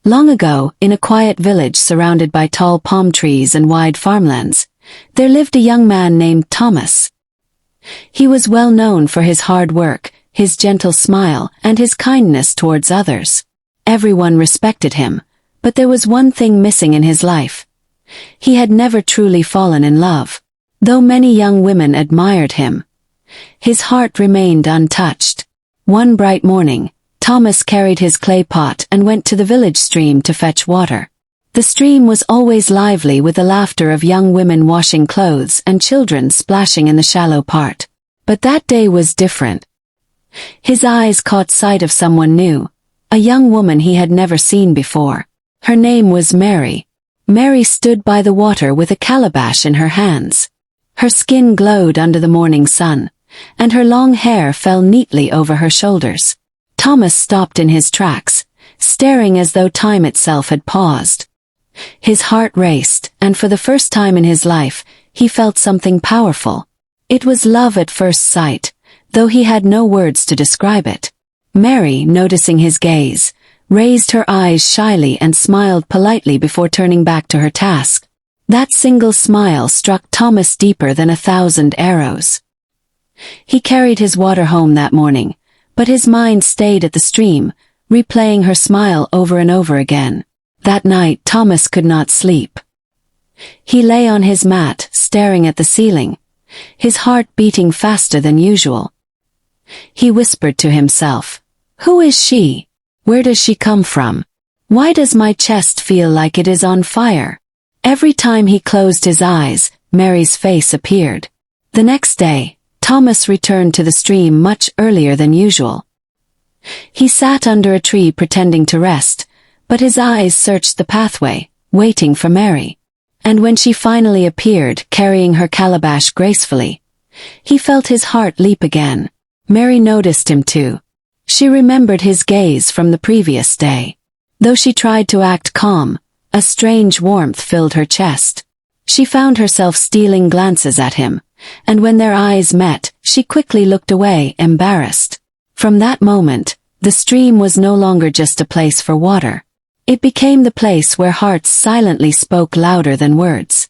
Long ago, in a quiet village surrounded by tall palm trees and wide farmlands, there lived a young man named Thomas. He was well known for his hard work, his gentle smile, and his kindness towards others. Everyone respected him, but there was one thing missing in his life. He had never truly fallen in love. Though many young women admired him, his heart remained untouched. One bright morning, Thomas carried his clay pot and went to the village stream to fetch water. The stream was always lively with the laughter of young women washing clothes and children splashing in the shallow part. But that day was different. His eyes caught sight of someone new, a young woman he had never seen before. Her name was Mary. Mary stood by the water with a calabash in her hands. Her skin glowed under the morning sun, and her long hair fell neatly over her shoulders. Thomas stopped in his tracks, staring as though time itself had paused. His heart raced, and for the first time in his life, he felt something powerful. It was love at first sight, though he had no words to describe it. Mary, noticing his gaze, raised her eyes shyly and smiled politely before turning back to her task. That single smile struck Thomas deeper than 1,000 arrows. He carried his water home that morning, but his mind stayed at the stream, replaying her smile over and over again. That night Thomas could not sleep. He lay on his mat, staring at the ceiling, his heart beating faster than usual. He whispered to himself, "Who is she? Where does she come from? Why does my chest feel like it is on fire?" Every time he closed his eyes, Mary's face appeared. The next day, Thomas returned to the stream much earlier than usual. He sat under a tree pretending to rest, but his eyes searched the pathway, waiting for Mary. And when she finally appeared, carrying her calabash gracefully, he felt his heart leap again. Mary noticed him too. She remembered his gaze from the previous day. Though she tried to act calm, a strange warmth filled her chest. She found herself stealing glances at him, and when their eyes met, she quickly looked away, embarrassed. From that moment, the stream was no longer just a place for water. It became the place where hearts silently spoke louder than words.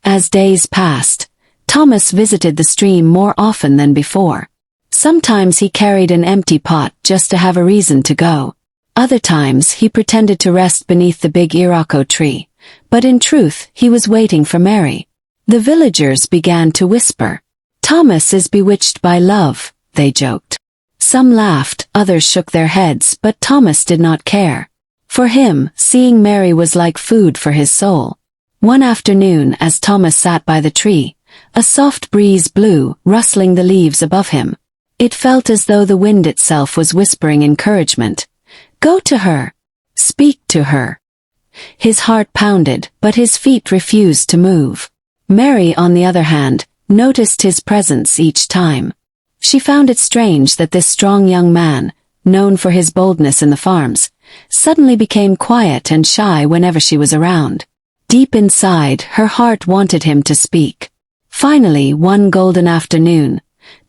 As days passed, Thomas visited the stream more often than before. Sometimes he carried an empty pot just to have a reason to go. Other times he pretended to rest beneath the big iroko tree, but in truth he was waiting for Mary. The villagers began to whisper, "Thomas is bewitched by love," they joked. Some laughed, others shook their heads, but Thomas did not care. For him, seeing Mary was like food for his soul. One afternoon, as Thomas sat by the tree, a soft breeze blew, rustling the leaves above him. It felt as though the wind itself was whispering encouragement. "Go to her. Speak to her." His heart pounded, but his feet refused to move. Mary, on the other hand, noticed his presence each time. She found it strange that this strong young man, known for his boldness in the farms, suddenly became quiet and shy whenever she was around. Deep inside, her heart wanted him to speak. Finally, one golden afternoon,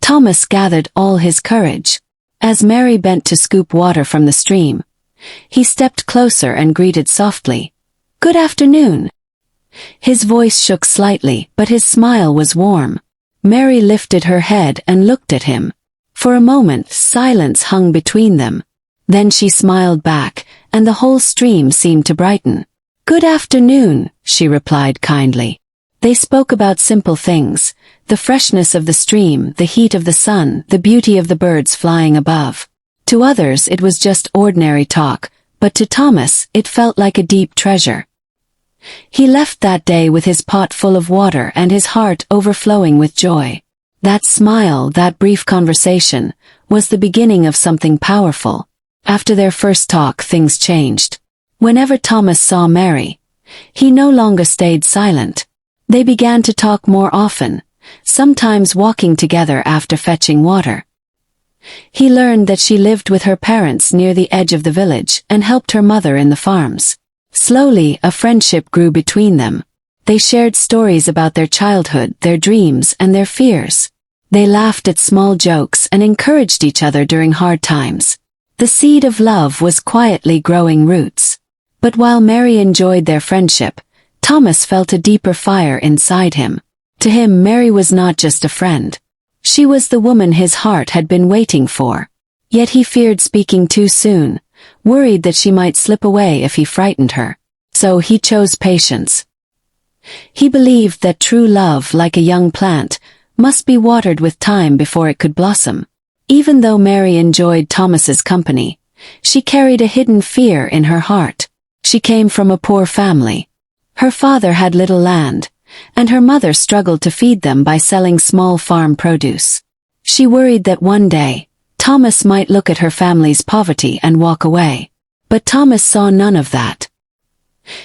Thomas gathered all his courage. As Mary bent to scoop water from the stream, he stepped closer and greeted softly, "Good afternoon." His voice shook slightly, but his smile was warm. Mary lifted her head and looked at him. For a moment, silence hung between them. Then she smiled back, and the whole stream seemed to brighten. "Good afternoon," she replied kindly. They spoke about simple things, the freshness of the stream, the heat of the sun, the beauty of the birds flying above. To others it was just ordinary talk, but to Thomas it felt like a deep treasure. He left that day with his pot full of water and his heart overflowing with joy. That smile, that brief conversation, was the beginning of something powerful. After their first talk, things changed. Whenever Thomas saw Mary, he no longer stayed silent. They began to talk more often, sometimes walking together after fetching water. He learned that she lived with her parents near the edge of the village and helped her mother in the farms. Slowly, a friendship grew between them. They shared stories about their childhood, their dreams, and their fears. They laughed at small jokes and encouraged each other during hard times. The seed of love was quietly growing roots. But while Mary enjoyed their friendship, Thomas felt a deeper fire inside him. To him, Mary was not just a friend. She was the woman his heart had been waiting for. Yet he feared speaking too soon, worried that she might slip away if he frightened her. So he chose patience. He believed that true love, like a young plant, must be watered with time before it could blossom. Even though Mary enjoyed Thomas's company, she carried a hidden fear in her heart. She came from a poor family. Her father had little land, and her mother struggled to feed them by selling small farm produce. She worried that one day, Thomas might look at her family's poverty and walk away. But Thomas saw none of that.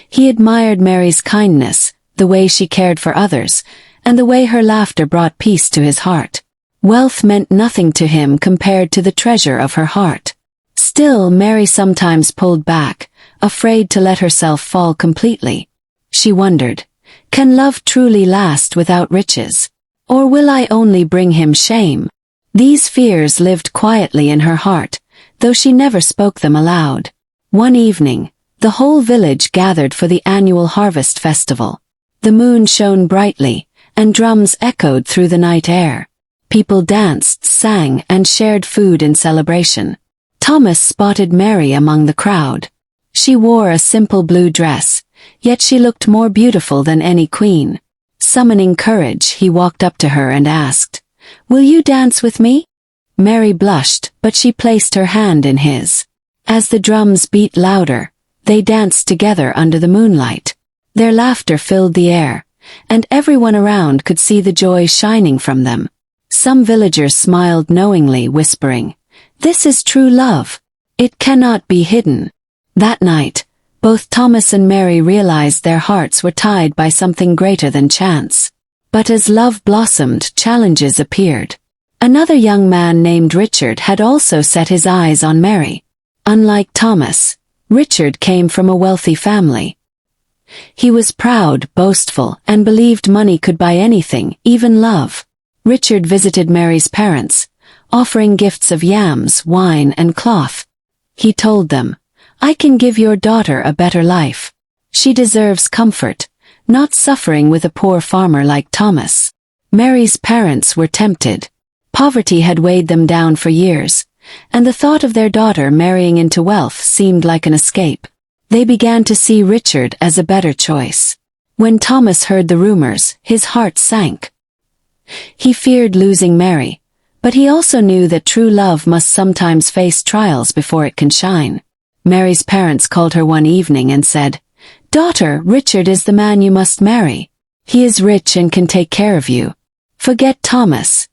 He admired Mary's kindness, the way she cared for others, and the way her laughter brought peace to his heart. Wealth meant nothing to him compared to the treasure of her heart. Still, Mary sometimes pulled back, afraid to let herself fall completely. She wondered, can love truly last without riches? Or will I only bring him shame? These fears lived quietly in her heart, though she never spoke them aloud. One evening, the whole village gathered for the annual harvest festival. The moon shone brightly, and drums echoed through the night air. People danced, sang, and shared food in celebration. Thomas spotted Mary among the crowd. She wore a simple blue dress, yet she looked more beautiful than any queen. Summoning courage, he walked up to her and asked, "Will you dance with me?" Mary blushed, but she placed her hand in his. As the drums beat louder, they danced together under the moonlight. Their laughter filled the air, and everyone around could see the joy shining from them. Some villagers smiled knowingly, whispering, "This is true love. It cannot be hidden." That night, both Thomas and Mary realized their hearts were tied by something greater than chance. But as love blossomed, challenges appeared. Another young man named Richard had also set his eyes on Mary. Unlike Thomas, Richard came from a wealthy family. He was proud, boastful, and believed money could buy anything, even love. Richard visited Mary's parents, offering gifts of yams, wine, and cloth. He told them, "I can give your daughter a better life. She deserves comfort, not suffering with a poor farmer like Thomas." Mary's parents were tempted. Poverty had weighed them down for years, and the thought of their daughter marrying into wealth seemed like an escape. They began to see Richard as a better choice. When Thomas heard the rumors, his heart sank. He feared losing Mary, but he also knew that true love must sometimes face trials before it can shine. Mary's parents called her one evening and said, "Daughter, Richard is the man you must marry. He is rich and can take care of you. Forget Thomas.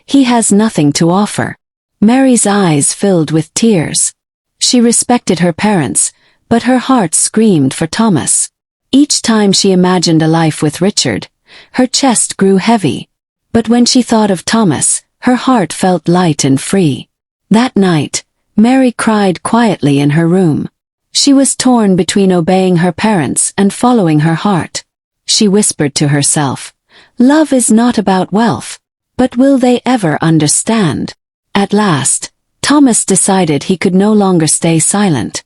He has nothing to offer." Mary's eyes filled with tears. She respected her parents, but her heart screamed for Thomas. Each time she imagined a life with Richard, her chest grew heavy. But when she thought of Thomas, her heart felt light and free. That night, Mary cried quietly in her room. She was torn between obeying her parents and following her heart. She whispered to herself, "Love is not about wealth, but will they ever understand?" At last, Thomas decided he could no longer stay silent.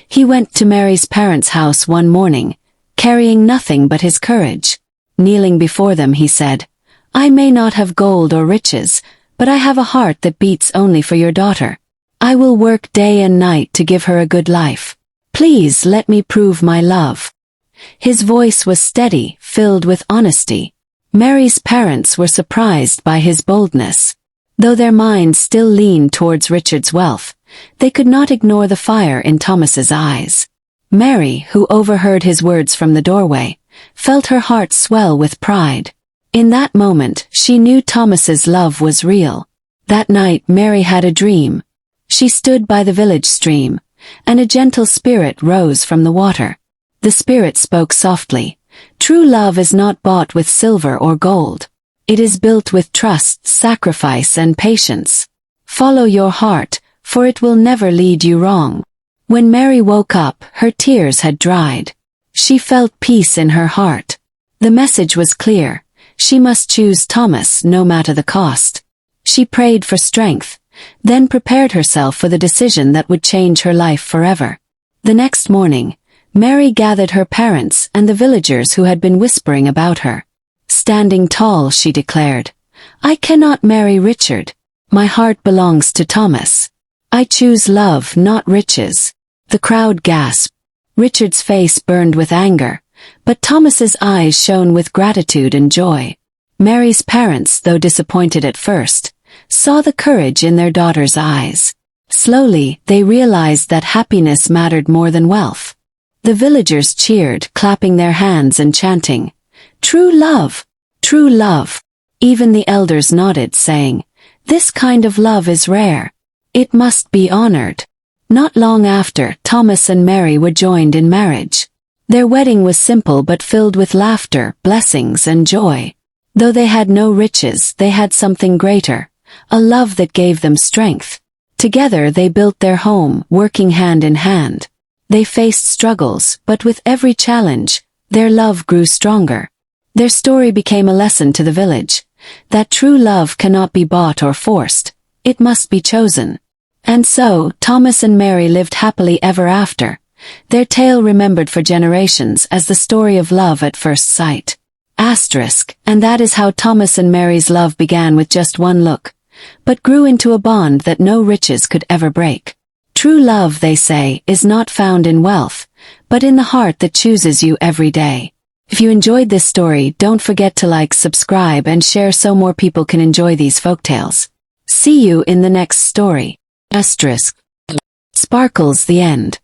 He went to Mary's parents' house one morning, carrying nothing but his courage. Kneeling before them, he said, "I may not have gold or riches, but I have a heart that beats only for your daughter. I will work day and night to give her a good life. Please let me prove my love." His voice was steady, filled with honesty. Mary's parents were surprised by his boldness. Though their minds still leaned towards Richard's wealth, they could not ignore the fire in Thomas's eyes. Mary, who overheard his words from the doorway, felt her heart swell with pride. In that moment, she knew Thomas's love was real. That night, Mary had a dream. She stood by the village stream, and a gentle spirit rose from the water. The spirit spoke softly, "True love is not bought with silver or gold. It is built with trust, sacrifice, and patience. Follow your heart, for it will never lead you wrong." When Mary woke up, her tears had dried. She felt peace in her heart. The message was clear. She must choose Thomas no matter the cost. She prayed for strength, then prepared herself for the decision that would change her life forever. The next morning, Mary gathered her parents and the villagers who had been whispering about her. Standing tall, she declared, "I cannot marry Richard. My heart belongs to Thomas. I choose love, not riches." The crowd gasped. Richard's face burned with anger, but Thomas's eyes shone with gratitude and joy. Mary's parents, though disappointed at first, saw the courage in their daughter's eyes. Slowly, they realized that happiness mattered more than wealth. The villagers cheered, clapping their hands and chanting, "True love! True love!" Even the elders nodded, saying, "This kind of love is rare. It must be honored." Not long after, Thomas and Mary were joined in marriage. Their wedding was simple but filled with laughter, blessings, and joy. Though they had no riches, they had something greater, a love that gave them strength. Together they built their home, working hand in hand. They faced struggles, but with every challenge, their love grew stronger. Their story became a lesson to the village, that true love cannot be bought or forced, it must be chosen. And so, Thomas and Mary lived happily ever after, their tale remembered for generations as the story of love at first sight. And that is how Thomas and Mary's love began with just one look, but grew into a bond that no riches could ever break. True love, they say, is not found in wealth, but in the heart that chooses you every day. If you enjoyed this story, don't forget to like, subscribe, and share so more people can enjoy these folktales. See you in the next story. Sparkles, the end.